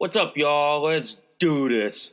What's up, y'all? Let's do this.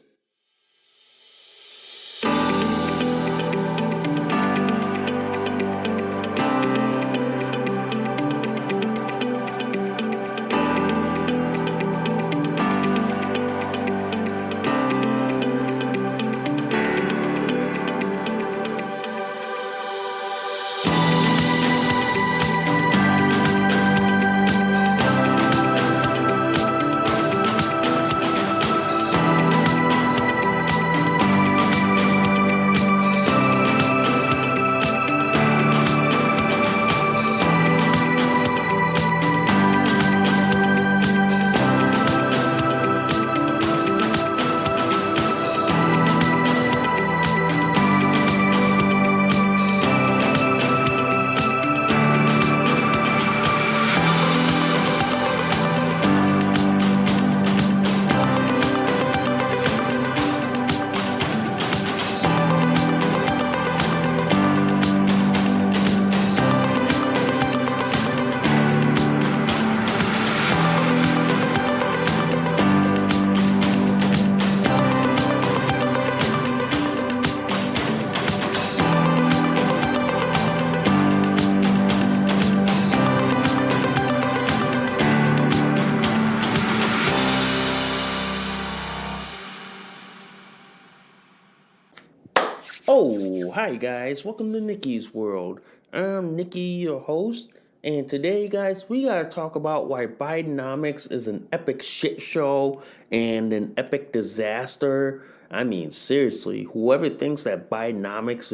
Oh, hi guys, welcome to Nikki's World. I'm Nikki, your host, and today, guys, we gotta talk about why Bidenomics is an epic shit show and an epic disaster. I mean, seriously, whoever thinks that Bidenomics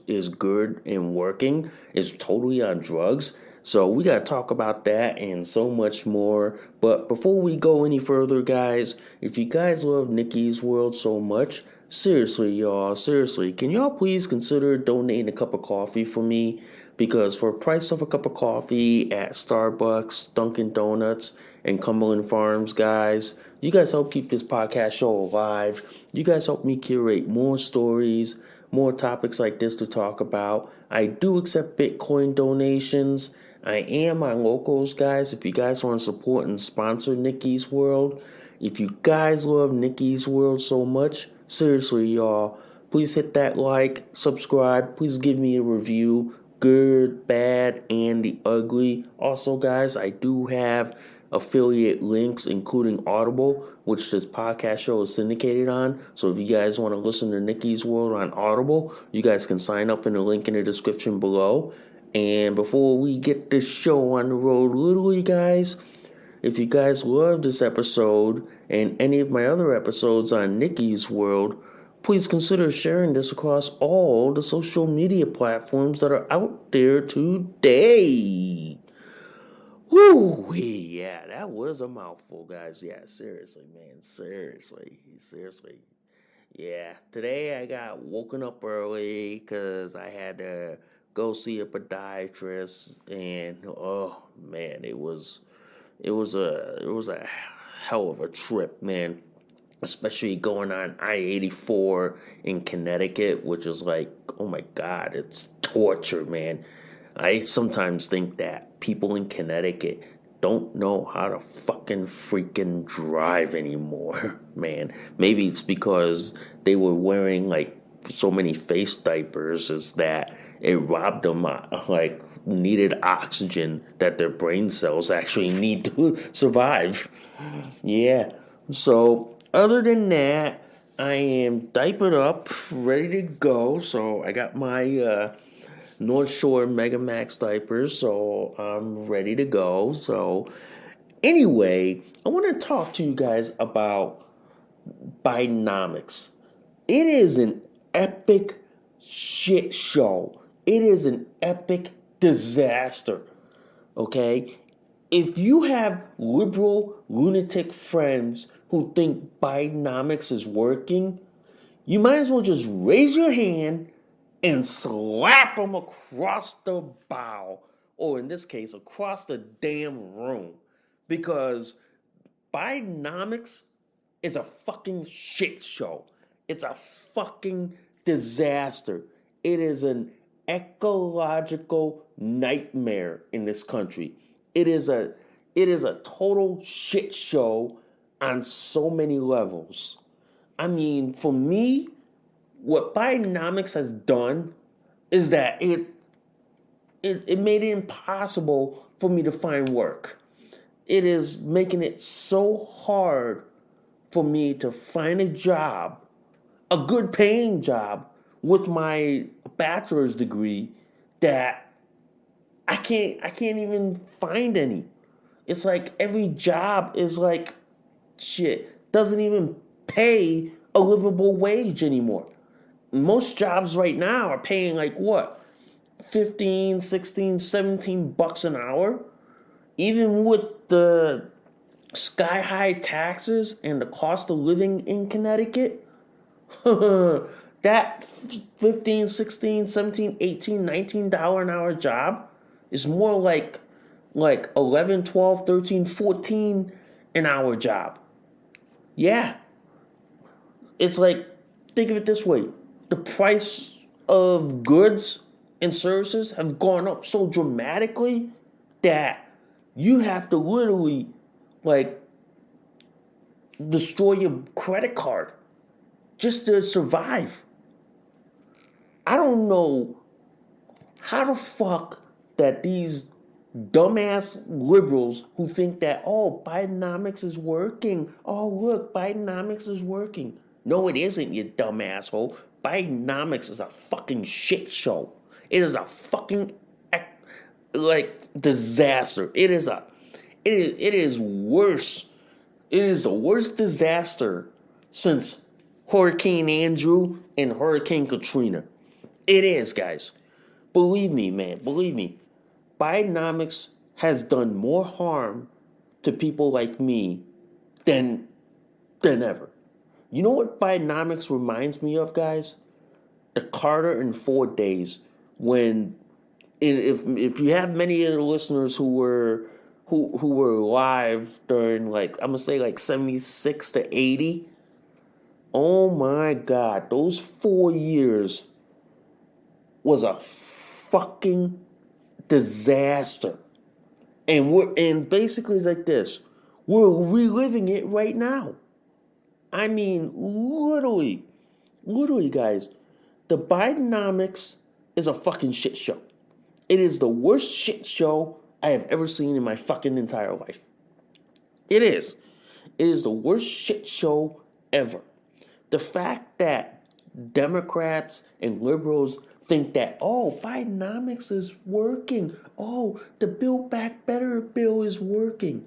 is good and working is totally on drugs. So we gotta talk about that and so much more. But before we go any further, guys, if you guys love Nikki's World so much, seriously, y'all, seriously, can y'all please consider donating a cup of coffee for me? Because for the price of a cup of coffee at Starbucks, Dunkin' Donuts, and Cumberland Farms, guys, you guys help keep this podcast show alive. You guys help me curate more stories, more topics like this to talk about. I do accept Bitcoin donations. I am on locals, guys. If you guys want to support and sponsor Nikki's World, if you guys love Nikki's World so much, seriously, y'all, please hit that like, subscribe, please give me a review, good, bad, and the ugly. Also, guys, I do have affiliate links, including Audible, which this podcast show is syndicated on. So if you guys want to listen to Nikki's World on Audible, you guys can sign up in the link in the description below. And before we get this show on the road, literally, guys, if you guys love this episode and any of my other episodes on Nikki's World, please consider sharing this across all the social media platforms that are out there today. Woo! Yeah, that was a mouthful, guys. Yeah, seriously, man. Seriously. Yeah, today I got woken up early because I had to go see a podiatrist, and oh man, it was a hell of a trip, man. Especially going on I-84 in Connecticut, which is like, oh my God, it's torture, man. I sometimes think that people in Connecticut don't know how to fucking freaking drive anymore, man. Maybe it's because they were wearing like so many face diapers, is that it robbed them like needed oxygen that their brain cells actually need to survive. Yeah. So other than that, I am diapered up, ready to go. So I got my North Shore Mega Max diapers, so I'm ready to go. So anyway, I want to talk to you guys about Bidenomics. It is an epic shit show. It is an epic disaster. Okay? If you have liberal lunatic friends who think Bidenomics is working, you might as well just raise your hand and slap them across the bow, or in this case, across the damn room. Because Bidenomics is a fucking shit show. It's a fucking disaster. It is an ecological nightmare in this country. It is a total shit show on so many levels. I mean, for me, what Bidenomics has done is that it made it impossible for me to find work. It is making it so hard for me to find a job, a good paying job with my bachelor's degree, that I can't even find any. It's like every job is like shit, doesn't even pay a livable wage anymore. Most jobs right now are paying like what? 15, 16, 17 bucks an hour. Even with the sky high taxes and the cost of living in Connecticut, that 15, 16, 17, 18, $19 an hour job is more like 11, 12, 13, 14 an hour job. Yeah. It's like, think of it this way. The price of goods and services have gone up so dramatically that you have to literally like destroy your credit card just to survive. I don't know how the fuck that these dumbass liberals who think that, oh, Bidenomics is working. Oh, look, Bidenomics is working. No, it isn't, you dumb asshole. Bidenomics is a fucking shit show. It is a fucking disaster. It is worse. It is the worst disaster since Hurricane Andrew and Hurricane Katrina. It is, guys. Believe me, man. Believe me. Bidenomics has done more harm to people like me than ever. You know what Bidenomics reminds me of, guys? The Carter and Ford days, when, if you have many of the listeners who were alive during, like, I'm gonna say like 76 to 80. Oh my God, those 4 years was a fucking disaster. And basically it's like this. We're reliving it right now. I mean, literally, guys, the Bidenomics is a fucking shit show. It is the worst shit show I have ever seen in my fucking entire life. It is. It is the worst shit show ever. The fact that Democrats and liberals think that, oh, Bidenomics is working. Oh, the Build Back Better bill is working.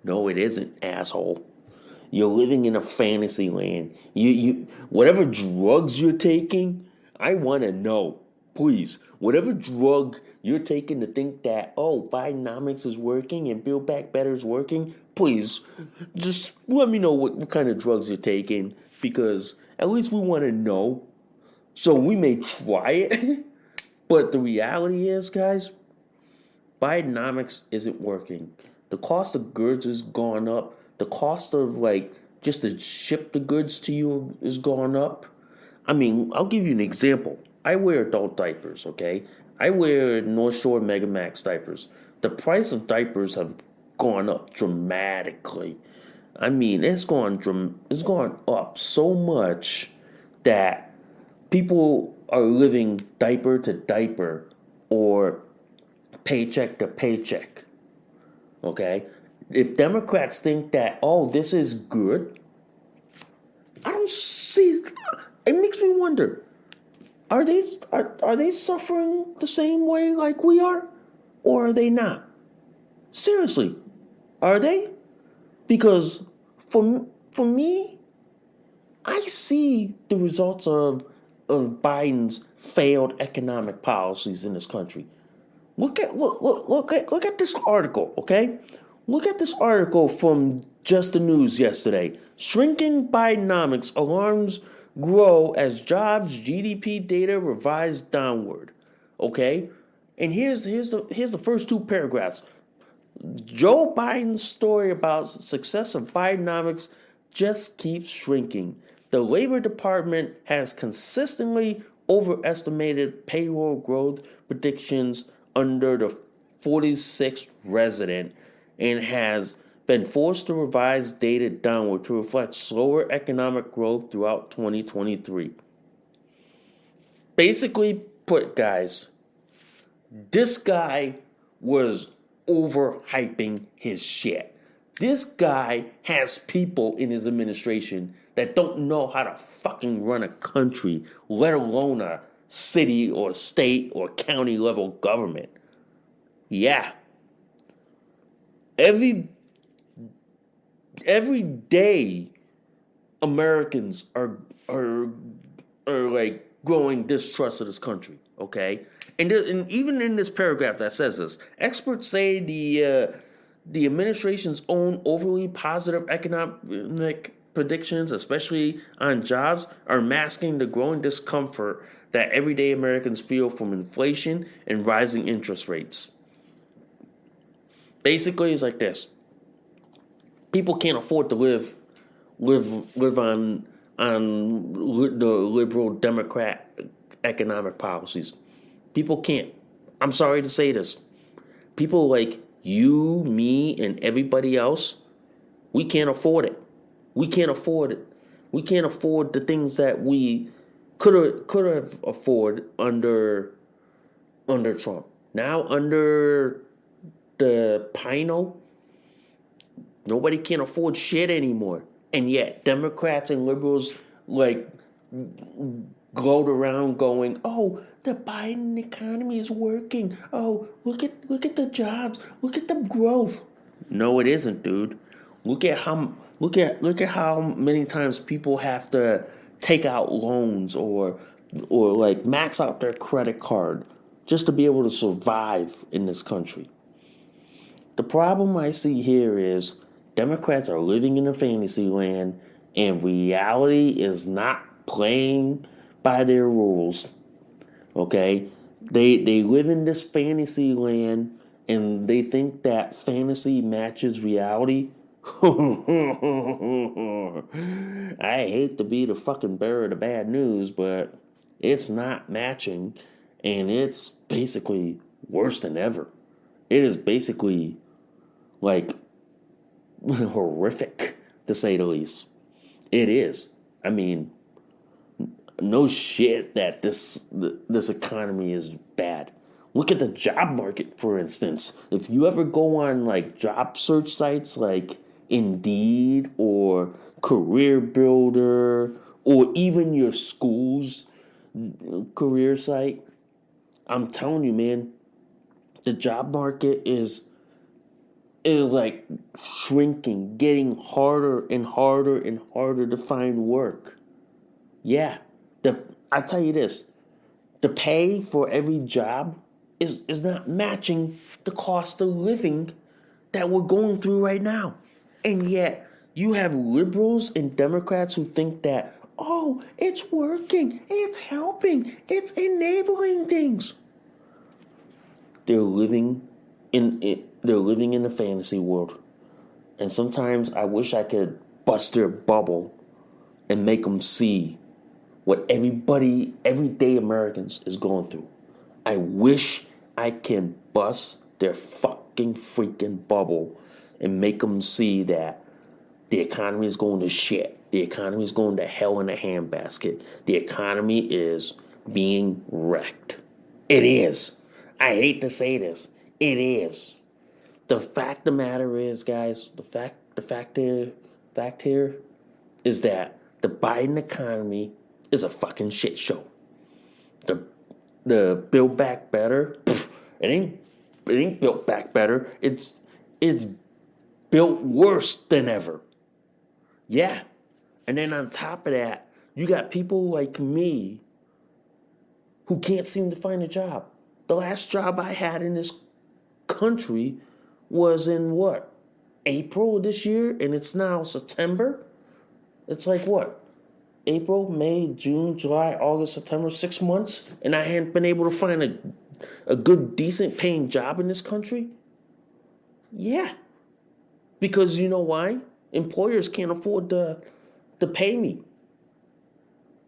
No, it isn't, asshole. You're living in a fantasy land. You whatever drugs you're taking, I want to know. Please, whatever drug you're taking to think that, oh, Bidenomics is working and Build Back Better is working, please, just let me know what kind of drugs you're taking, because at least we want to know so we may try it. But the reality is, guys, Bidenomics isn't working. The cost of goods has gone up. The cost of, like, just to ship the goods to you is gone up. I mean, I'll give you an example. I wear adult diapers, okay? I wear North Shore Mega Max diapers. The price of diapers have gone up dramatically. I mean, it's gone up so much that people are living diaper to diaper or paycheck to paycheck. Okay? If Democrats think that, oh, this is good, I don't see. It makes me wonder: are they suffering the same way like we are, or are they not? Seriously, are they? Because for me, I see the results of Biden's failed economic policies in this country. Look at this article, okay? Look at this article from Just the News yesterday. Shrinking Bidenomics alarms grow as jobs GDP data revised downward. Okay? And here's the first two paragraphs. Joe Biden's story about success of Bidenomics just keeps shrinking. The Labor Department has consistently overestimated payroll growth predictions under the 46th resident and has been forced to revise data downward to reflect slower economic growth throughout 2023. Basically put, guys, this guy was overhyping his shit. This guy has people in his administration that don't know how to fucking run a country, let alone a city or state or county level government. Yeah. Every day Americans are like growing distrust of this country, okay? And even in this paragraph that says this, experts say the administration's own overly positive economic predictions, especially on jobs, are masking the growing discomfort that everyday Americans feel from inflation and rising interest rates. Basically, it's like this: people can't afford to live on the liberal Democrat economic policies. People can't. I'm sorry to say this. People like you, me, and everybody else, we can't afford it. We can't afford it. We can't afford the things that we could have afforded under Trump. Now under the Pino, nobody can afford shit anymore. And yet Democrats and liberals like gloat around going, "Oh, the Biden economy is working. Oh, look at the jobs. Look at the growth." No, it isn't, dude. Look at how many times people have to take out loans or like max out their credit card just to be able to survive in this country. The problem I see here is Democrats are living in a fantasy land and reality is not playing by their rules. Okay? They live in this fantasy land and they think that fantasy matches reality. I hate to be the fucking bearer of the bad news, but it's not matching and it's basically worse than ever. It is basically like horrific, to say the least. It is. I mean, no shit that this economy is bad. Look at the job market, for instance. If you ever go on like job search sites like Indeed or Career Builder or even your school's career site, I'm telling you, man, the job market is like shrinking, getting harder and harder and harder to find work. Yeah, I tell you this, the pay for every job is not matching the cost of living that we're going through right now. And yet you have liberals and Democrats who think that, oh, it's working, it's helping, it's enabling things. They're living in a fantasy world. And sometimes I wish I could bust their bubble and make them see what everyday Americans is going through. I wish I can bust their fucking freaking bubble and make them see that the economy is going to shit. The economy is going to hell in a handbasket. The economy is being wrecked. It is. I hate to say this. It is. The fact of the matter is, guys, the fact here is that the Biden economy is a fucking shit show. The Build Back Better, it ain't built back better. It's built worse than ever. Yeah. And then on top of that, you got people like me who can't seem to find a job. The last job I had in this country was in what? April of this year, and it's now September. It's like what? April, May, June, July, August, September, 6 months, and I hadn't been able to find a good, decent paying job in this country? Yeah. Because you know why? Employers can't afford to pay me.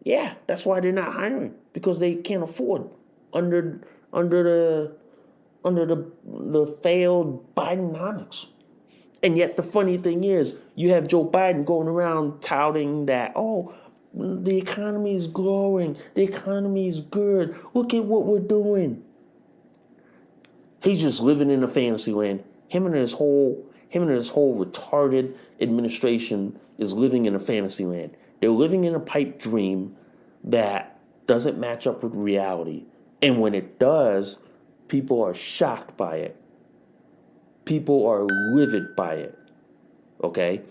Yeah, that's why they're not hiring, because they can't afford under the failed Bidenomics. And yet the funny thing is, you have Joe Biden going around touting that, oh, the economy is growing, the economy is good, look at what we're doing. He's just living in a fantasy land. Him and his whole retarded administration is living in a fantasy land. They're living in a pipe dream that doesn't match up with reality. And when it does, people are shocked by it. People are livid by it. Okay?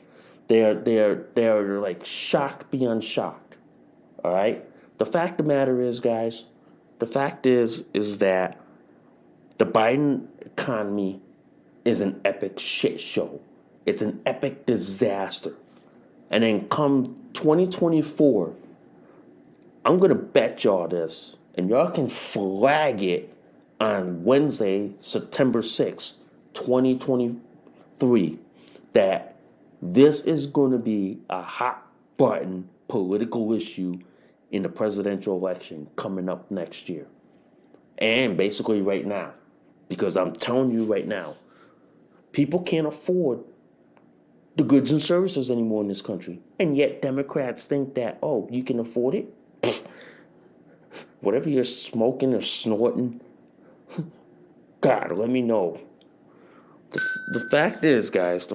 They're like shocked beyond shocked. All right? The fact of the matter is, guys, the fact is that the Biden economy is an epic shit show. It's an epic disaster. And then come 2024, I'm going to bet y'all this, and y'all can flag it on Wednesday, September 6th, 2023, that this is going to be a hot button political issue in the presidential election coming up next year. And basically right now. Because I'm telling you right now, people can't afford the goods and services anymore in this country. And yet Democrats think that, oh, you can afford it? Pfft. Whatever you're smoking or snorting, God, let me know. The fact is, guys,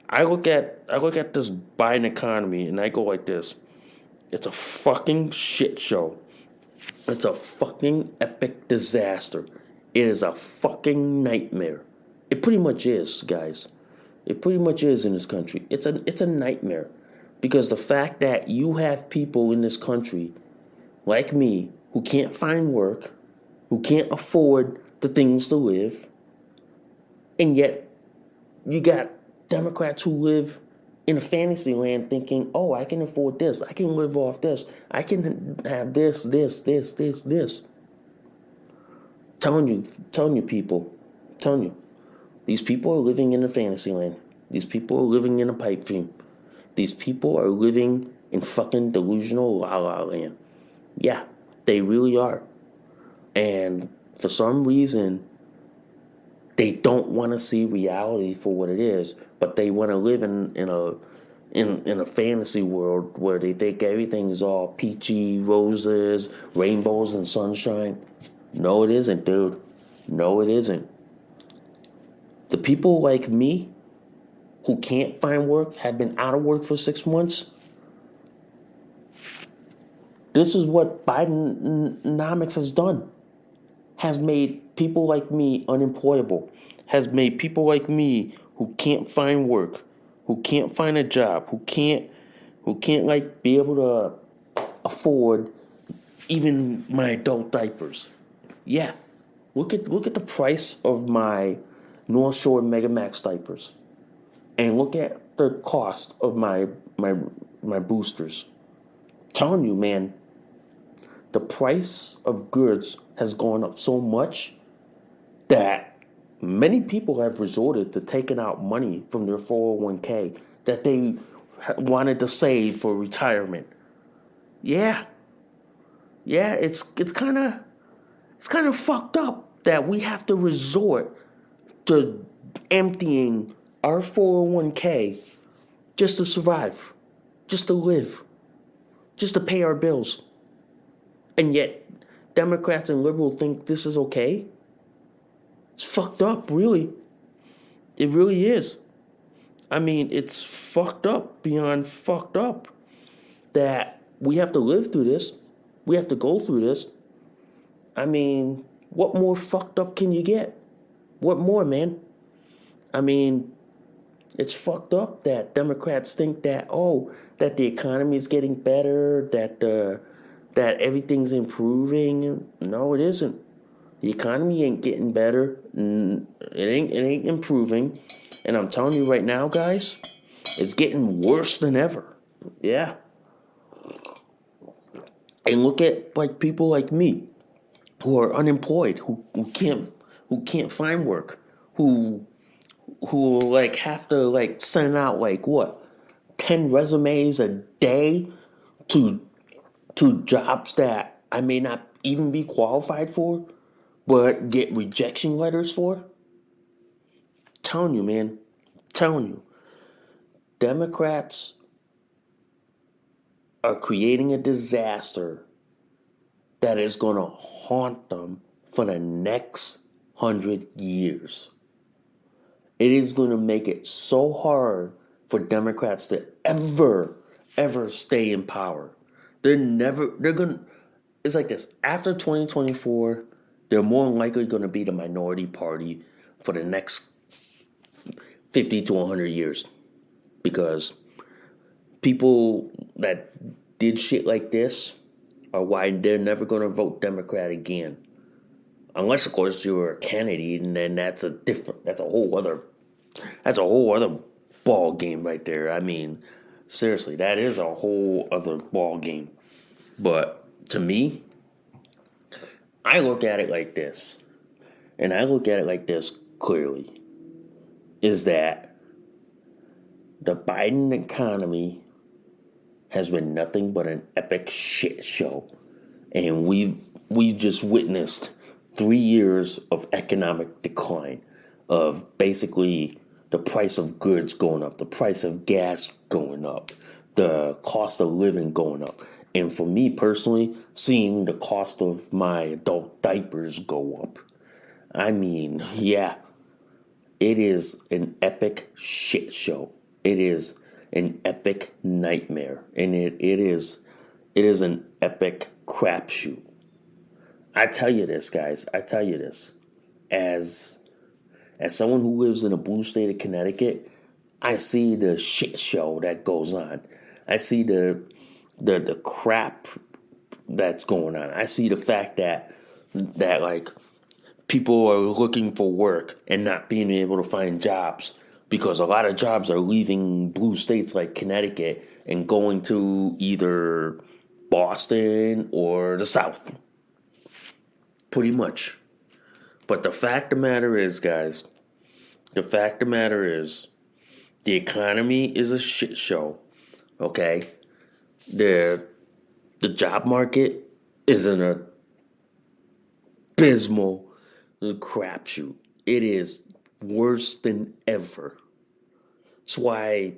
I look at this Biden economy and I go like this. It's a fucking shit show. It's a fucking epic disaster. It is a fucking nightmare. It pretty much is, guys. It pretty much is in this country. It's a nightmare. Because the fact that you have people in this country like me who can't find work, who can't afford the things to live, and yet you got Democrats who live in a fantasy land thinking, oh, I can afford this. I can live off this. I can have this. Telling you people, these people are living in a fantasy land. These people are living in a pipe dream. These people are living in fucking delusional la la land. Yeah, they really are. And for some reason, they don't want to see reality for what it is, but they want to live in a fantasy world where they think everything's all peachy roses, rainbows, and sunshine. No, it isn't, dude. No, it isn't. The people like me who can't find work, have been out of work for 6 months. This is what Bidenomics has done. Has made people like me unemployable. Has made people like me who can't find work, who can't find a job, who can't like be able to afford even my adult diapers. Yeah, look at the price of my North Shore Mega Max diapers, and look at the cost of my boosters. I'm telling you, man, the price of goods has gone up so much that many people have resorted to taking out money from their 401k that they wanted to save for retirement. Yeah, it's kind of fucked up that we have to resort to emptying our 401k just to survive, just to live, just to pay our bills. And yet, Democrats and liberals think this is okay? It's fucked up, really. It really is. I mean, it's fucked up beyond fucked up that we have to live through this. We have to go through this. I mean, what more fucked up can you get? What more, man? I mean, it's fucked up that Democrats think that, that the economy is getting better, that everything's improving. No, it isn't. The economy ain't getting better. It ain't improving. And I'm telling you right now, guys, it's getting worse than ever. Yeah. And look at like people like me who are unemployed, who can't find work, who like have to like send out like 10 resumes a day to jobs that I may not even be qualified for, but get rejection letters for. I'm telling you, man, telling you, Democrats are creating a disaster that is going to haunt them for the next 100 years. It is going to make it so hard for Democrats to ever stay in power. It's like this. After 2024, they're more likely going to be the minority party for the next 50 to 100 years. Because people that did shit like this are why they're never going to vote Democrat again. Unless, of course, you're a Kennedy, and then that's a whole other ball game right there. I mean, seriously, that is a whole other ball game. But to me, I look at it like this, and I look at it like this clearly, is that the Biden economy has been nothing but an epic shit show. And we've just witnessed 3 years of economic decline, of basically the price of goods going up, the price of gas going up, the cost of living going up. And for me personally, seeing the cost of my adult diapers go up. I mean, yeah, it is an epic shit show. It is an epic nightmare. And it is an epic crapshoot. I tell you this, guys. I tell you this. As someone who lives in a blue state of Connecticut, I see the shit show that goes on. I see the crap that's going on. I see the fact that like people are looking for work and not being able to find jobs because a lot of jobs are leaving blue states like Connecticut and going to either Boston or the South. Pretty much. But the fact of the matter is, guys, the economy is a shit show. Okay? The job market is an abysmal crapshoot. It is worse than ever. That's why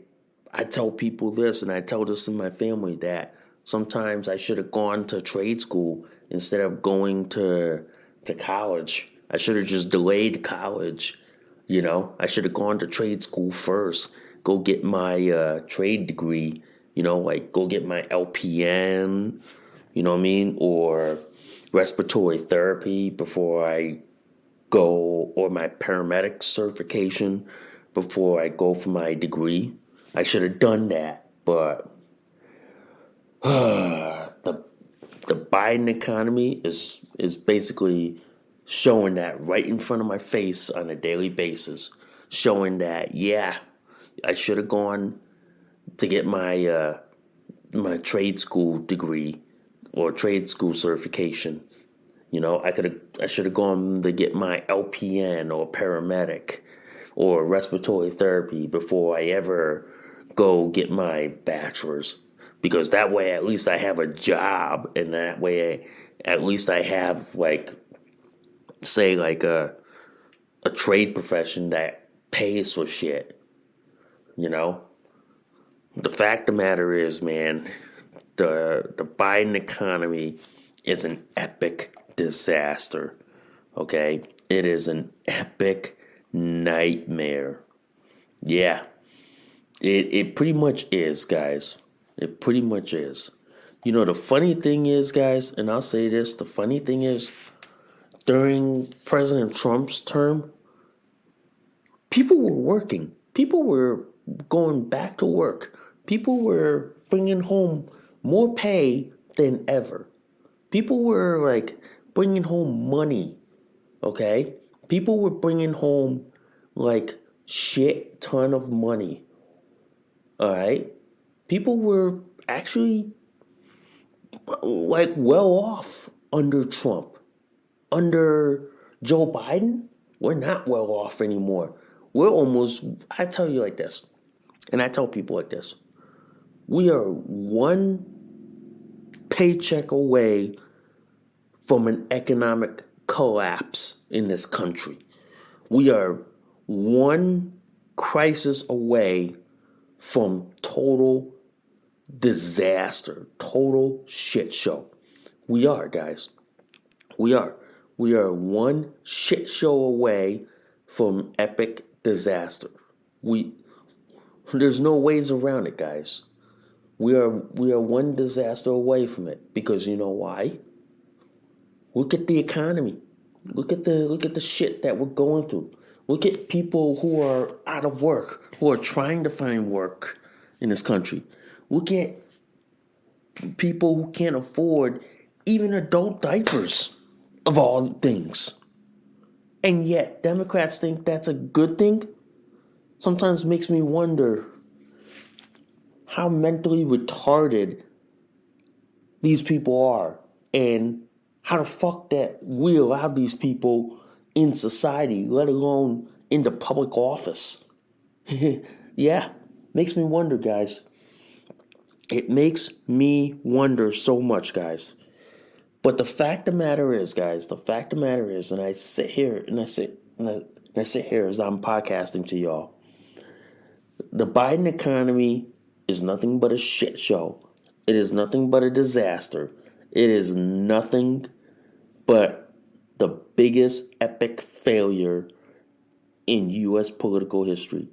I tell people this, and I tell this in my family, that sometimes I should have gone to trade school instead of going to college. I should have just delayed college. You know, I should have gone to trade school first. Go get my trade degree. You know, like go get my LPN. You know what I mean? Or respiratory therapy before I go, or my paramedic certification before I go for my degree. I should have done that, but the Biden economy is basically showing that right in front of my face on a daily basis, showing that, yeah, I should have gone to get my my trade school degree or trade school certification. You know, I should have gone to get my LPN or paramedic or respiratory therapy before I ever go get my bachelor's, because that way at least I have a job, and that way at least I have like, say, like a trade profession that pays for shit. You know, the fact of the matter is, man, the Biden economy is an epic disaster. Okay, it is an epic nightmare. Yeah, it pretty much is, guys. It pretty much is. You know, the funny thing is, guys, and I'll say this, the funny thing is, during President Trump's term, people were working. People were going back to work. People were bringing home more pay than ever. People were like bringing home money, okay? People were bringing home like shit ton of money, all right? People were actually like well off under Trump. Under Joe Biden, we're not well off anymore. We're almost, I tell you like this, and I tell people like this, we are one paycheck away from an economic collapse in this country. We are one crisis away from total disaster, total shit show. We are, guys. We are. We are one shit show away from epic disaster. There's no ways around it, guys. We are one disaster away from it, because you know why? Look at the economy. Look at the shit that we're going through. Look at people who are out of work, who are trying to find work in this country. Look at people who can't afford even adult diapers, of all things. And yet, Democrats think that's a good thing? Sometimes makes me wonder how mentally retarded these people are, and how the fuck that we allow these people in society, let alone into public office. Yeah, makes me wonder, guys. It makes me wonder so much, guys. But the fact of the matter is, guys, and I sit here as I'm podcasting to y'all, the Biden economy is nothing but a shit show. It is nothing but a disaster. It is nothing but the biggest epic failure in U.S. political history.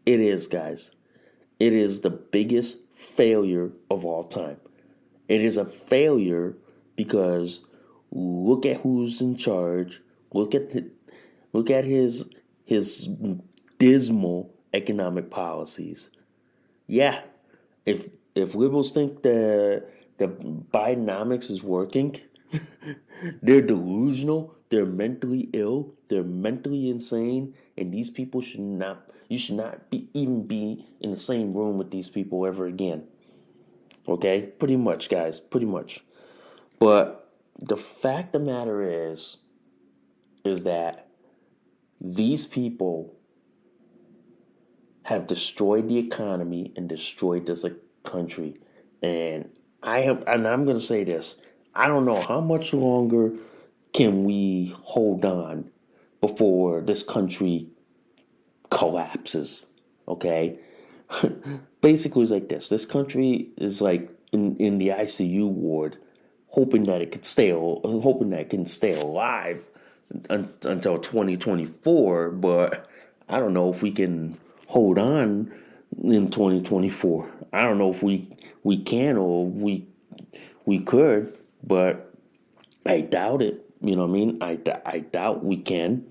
It is, guys. It is the biggest failure of all time. It is a failure because look at who's in charge. Look at his dismal economic policies. Yeah, if liberals think the Bidenomics is working, they're delusional, they're mentally ill, they're mentally insane, and these people you should not even be in the same room with these people ever again. Okay? Pretty much, guys, pretty much. But the fact of the matter is that these people have destroyed the economy and destroyed this country. And I'm going to say this. I don't know how much longer can we hold on before this country collapses. Okay? Basically, it's like this. This country is like in the ICU ward, hoping that it can stay alive until 2024, but I don't know if we can hold on in 2024. I don't know if we can, or we could, but I doubt it. You know what I mean? I doubt we can.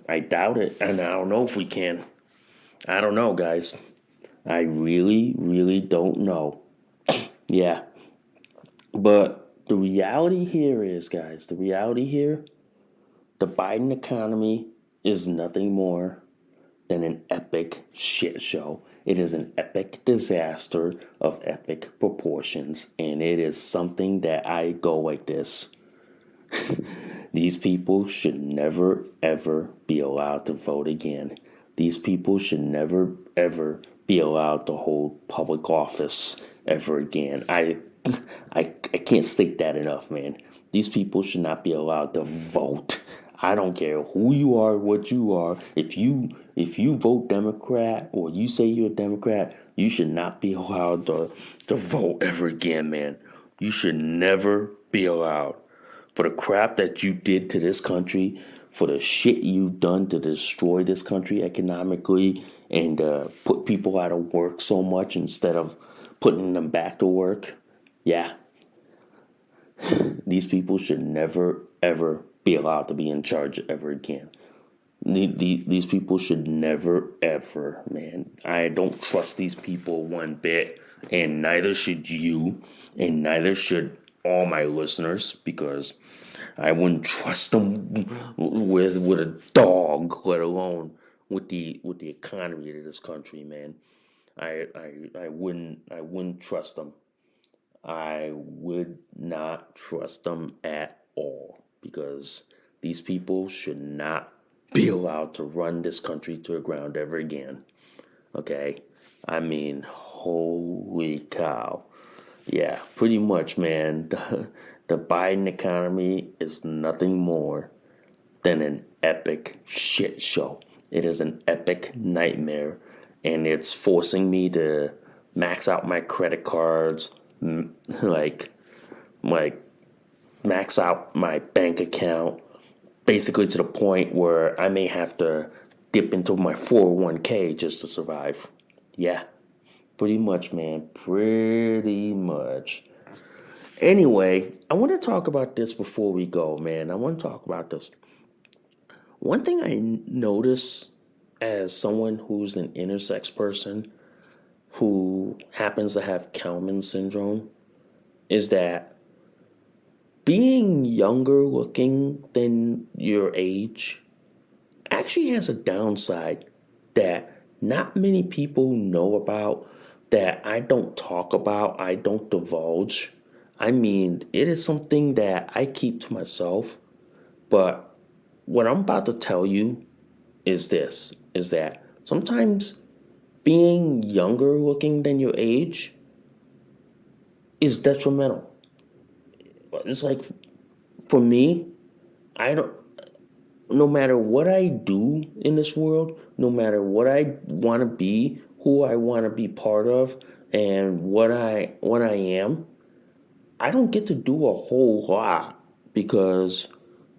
I doubt it, and I don't know if we can. I don't know, guys. I really, really don't know. Yeah. But the reality here is, guys, the Biden economy is nothing more than an epic shit show. It is an epic disaster of epic proportions, and it is something that I go like this. These people should never, ever be allowed to vote again. These people should never, ever be allowed to hold public office ever again. I can't state that enough, man. These people should not be allowed to vote. I don't care who you are, what you are. If you vote Democrat, or you say you're a Democrat, you should not be allowed to vote ever again, man. You should never be allowed. For the crap that you did to this country, for the shit you've done to destroy this country economically, and put people out of work so much instead of putting them back to work. Yeah. These people should never, ever be allowed to be in charge ever again. These people should never, ever, man. I don't trust these people one bit, and neither should you, and neither should all my listeners, because I wouldn't trust them with a dog, let alone with the economy of this country, man. I wouldn't trust them. I would not trust them at all, because these people should not be allowed to run this country to the ground ever again. Okay? I mean, holy cow. Yeah, pretty much, man. The Biden economy is nothing more than an epic shit show. It is an epic nightmare, and it's forcing me to max out my credit cards, like like max out my bank account, basically to the point where I may have to dip into my 401k just to survive. Yeah, pretty much, man. Pretty much. Anyway, I want to talk about this before we go, man. I want to talk about this. One thing I notice as someone who's an intersex person who happens to have Kallmann syndrome is that being younger looking than your age actually has a downside that not many people know about, that I don't talk about, I don't divulge. I mean, it is something that I keep to myself, but what I'm about to tell you is that sometimes being younger looking than your age is detrimental. It's like, for me, I don't, no matter what I do in this world, no matter what I want to be, who I want to be part of, and what I am, I don't get to do a whole lot because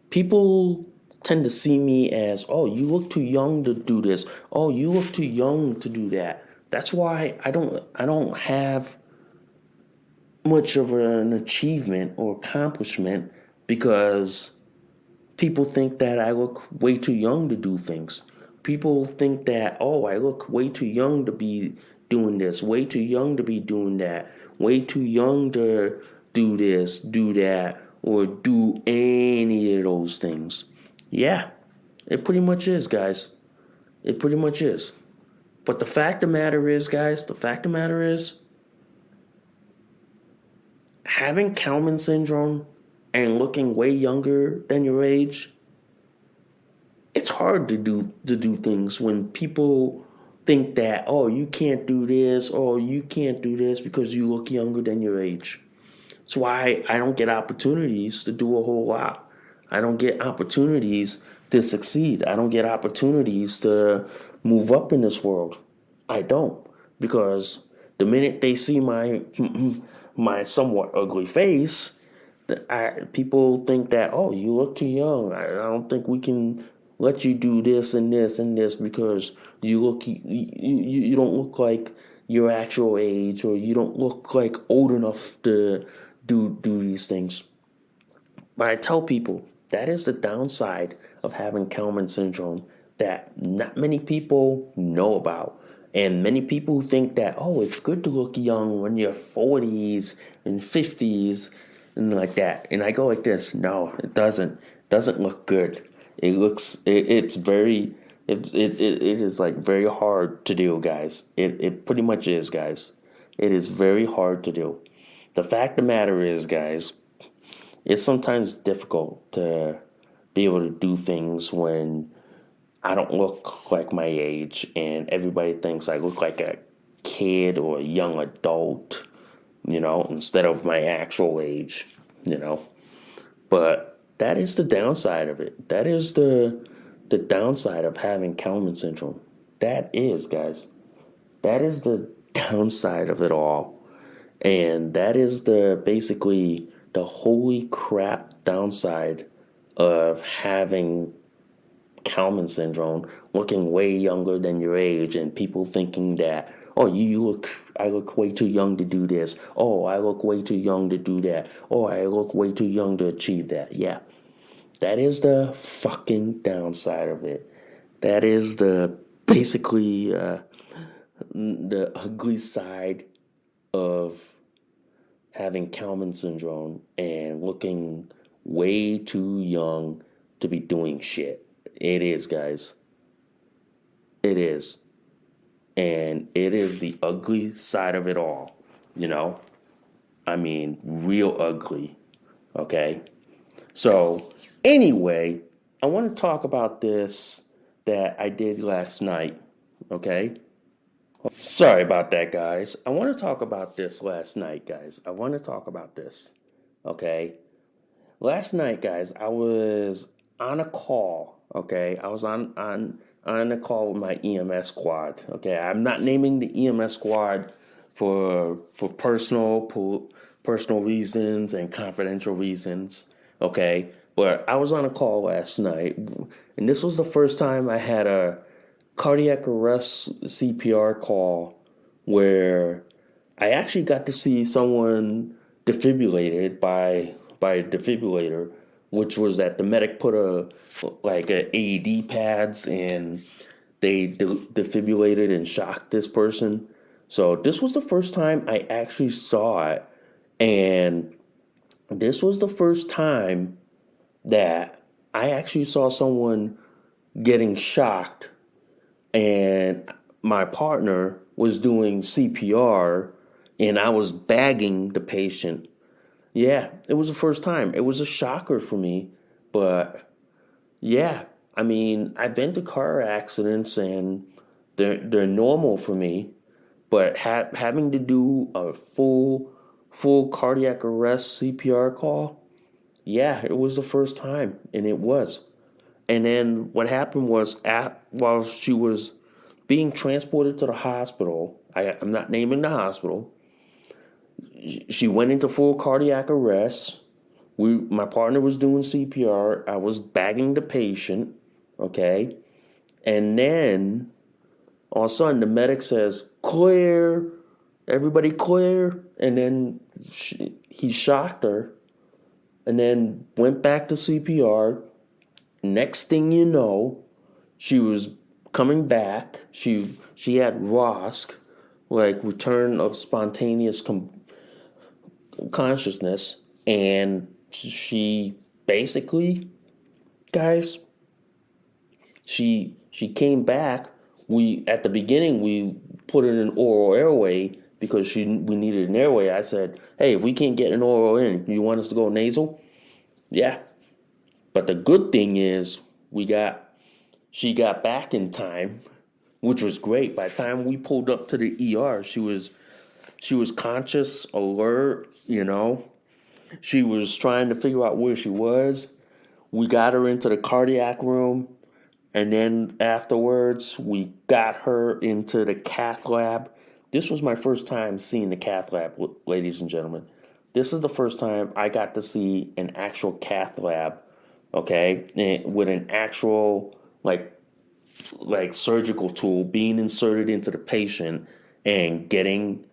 people tend to see me as, oh, you look too young to do this. Oh, you look too young to do that. That's why I don't have much of an achievement or accomplishment, because people think that I look way too young to do things. People think that, oh, I look way too young to be doing this, way too young to be doing that, way too young to do this, do that, or do any of those things. Yeah, it pretty much is, guys. It pretty much is. But the fact of the matter is, guys, the fact of the matter is, having Kallmann syndrome and looking way younger than your age, it's hard to do things when people think that, oh, you can't do this, or you can't do this because you look younger than your age. That's why I don't get opportunities to do a whole lot. I don't get opportunities to succeed. I don't get opportunities to move up in this world. I don't, because the minute they see my my somewhat ugly face, people think that, oh, you look too young. I don't think we can let you do this and this and this because you don't look like your actual age, or you don't look like old enough to do these things. But I tell people that is the downside of having Kallmann syndrome that not many people know about. And many people think that, oh, it's good to look young when you're 40s and 50s and like that. And I go like this, no, it doesn't. It doesn't look good. It's very, it is like very hard to do, guys. It pretty much is, guys. It is very hard to do. The fact of the matter is, guys, it's sometimes difficult to be able to do things when I don't look like my age and everybody thinks I look like a kid or a young adult, instead of my actual age. But that is the downside of it. That is the downside of having Kallmann syndrome. That is, guys. That is the downside of it all. And that is basically the holy crap downside of having Kallmann syndrome, looking way younger than your age, and people thinking that, oh, I look way too young to do this. Oh, I look way too young to do that. Oh, I look way too young to achieve that. Yeah, that is the fucking downside of it. That is basically the ugly side of having Kallmann syndrome and looking way too young to be doing shit. It is, guys. It is. And it is the ugly side of it all. I mean, real ugly. Okay? So, anyway, I want to talk about this that I did last night. Okay? Sorry about that, guys. I want to talk about this last night, guys. I want to talk about this. Okay? Last night, guys, I was on a call. Okay? I was on on the call with my EMS squad. Okay, I'm not naming the EMS squad for personal reasons and confidential reasons. Okay, but I was on a call last night, and this was the first time I had a cardiac arrest CPR call where I actually got to see someone defibrillated by a defibrillator, which was that the medic put a AED pads and they defibrillated and shocked this person. So this was the first time I actually saw it, and this was the first time that I actually saw someone getting shocked, and my partner was doing CPR, and I was bagging the patient. Yeah, it was the first time. It was a shocker for me, but yeah, I mean, I've been to car accidents and they're normal for me, but having to do a full cardiac arrest CPR call, yeah, it was the first time, and it was. And then what happened was, while she was being transported to the hospital, I'm not naming the hospital. She went into full cardiac arrest. My partner was doing CPR. I was bagging the patient. Okay, and then all of a sudden the medic says, "Clear, everybody clear," and then he shocked her, and then went back to CPR. Next thing you know, she was coming back. She had ROSC, like return of spontaneous consciousness, and she basically, guys, she came back. We at the beginning we put in an oral airway because we needed an airway. I said, "Hey, if we can't get an oral in, you want us to go nasal?" Yeah. But the good thing is she got back in time, which was great. By the time we pulled up to the ER, she was conscious, alert, She was trying to figure out where she was. We got her into the cardiac room, and then afterwards we got her into the cath lab. This was my first time seeing the cath lab, ladies and gentlemen. This is the first time I got to see an actual cath lab, okay, and with an actual like surgical tool being inserted into the patient and getting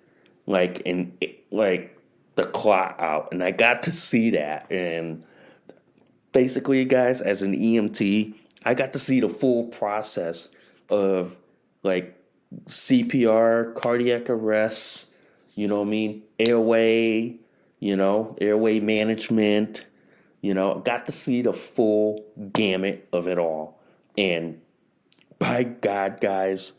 the clot out. And I got to see that. And basically, guys, as an EMT, I got to see the full process of CPR, cardiac arrest, airway, airway management, got to see the full gamut of it all. And by God, guys,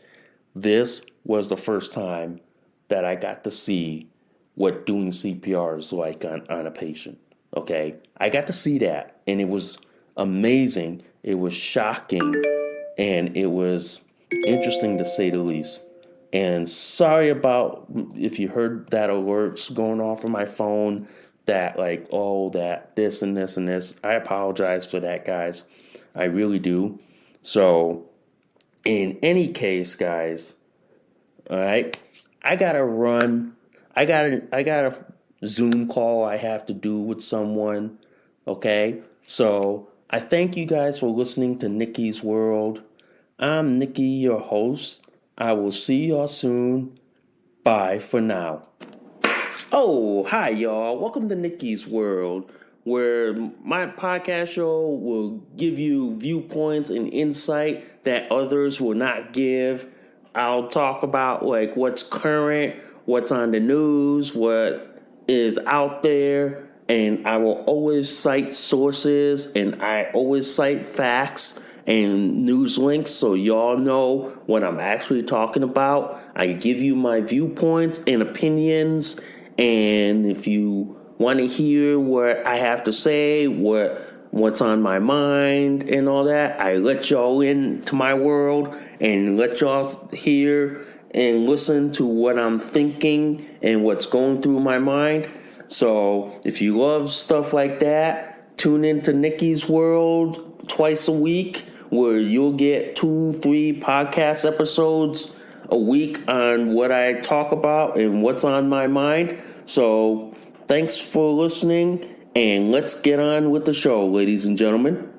this was the first time that I got to see what doing CPR is like on a patient. Okay, I got to see that, and it was amazing. It was shocking, and it was interesting to say the least. And sorry about if you heard that alerts going off on my phone that that this and this and this. I apologize for that, guys. I really do. So in any case, guys, all right, I gotta run. I got a Zoom call I have to do with someone. Okay, so I thank you guys for listening to Nikki's World. I'm Nikki, your host. I will see y'all soon. Bye for now. Oh, hi, y'all. Welcome to Nikki's World, where my podcast show will give you viewpoints and insight that others will not give. I'll talk about what's current, what's on the news, what is out there, and I will always cite sources, and I always cite facts and news links so y'all know what I'm actually talking about. I give you my viewpoints and opinions, and if you want to hear what I have to say, what's on my mind and all that, I let y'all into my world and let y'all hear and listen to what I'm thinking and what's going through my mind. So if you love stuff like that, tune into Nikki's World twice a week where you'll get 2-3 podcast episodes a week on what I talk about and what's on my mind. So thanks for listening, and let's get on with the show, ladies and gentlemen.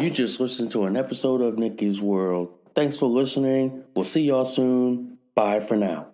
You just listened to an episode of Nikki's World. Thanks for listening. We'll see y'all soon. Bye for now.